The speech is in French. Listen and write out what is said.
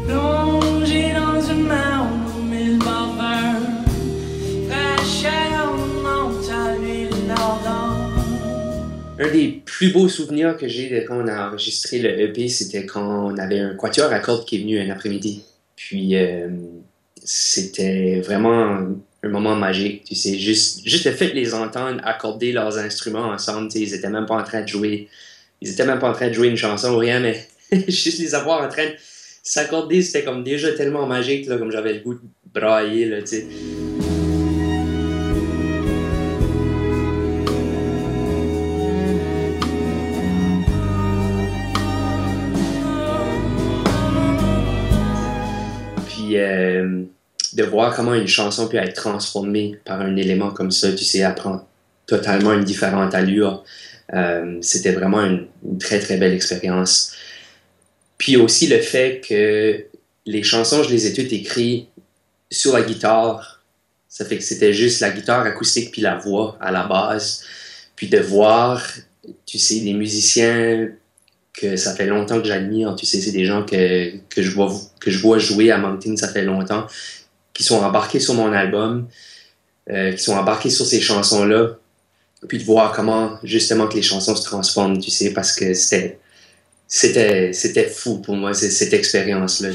plongé dans une mer aux mille vapeurs, fraîcheur monte à l'huile d'ardeur. Un des plus beaux souvenirs que j'ai de quand on a enregistré le EP, c'était quand on avait un quatuor à cordes qui est venu un après-midi. Puis c'était vraiment un moment magique, tu sais, juste le fait de les entendre accorder leurs instruments ensemble, tu sais, ils étaient même pas en train de jouer une chanson ou rien, mais juste les avoir en train de s'accorder, c'était comme déjà tellement magique, là, comme j'avais le goût de brailler, là, tu sais. Puis de voir comment une chanson peut être transformée par un élément comme ça, tu sais, elle prend totalement une différente allure. C'était vraiment une très très belle expérience. Puis aussi le fait que les chansons, je les ai toutes écrites sur la guitare. Ça fait que c'était juste la guitare acoustique puis la voix à la base. Puis de voir, tu sais, des musiciens que ça fait longtemps que j'admire, tu sais, c'est des gens que je vois jouer à Moncton, ça fait longtemps, qui sont embarqués sur mon album, qui sont embarqués sur ces chansons-là, puis de voir comment, justement, que les chansons se transforment, tu sais, parce que c'était fou pour moi, cette expérience-là.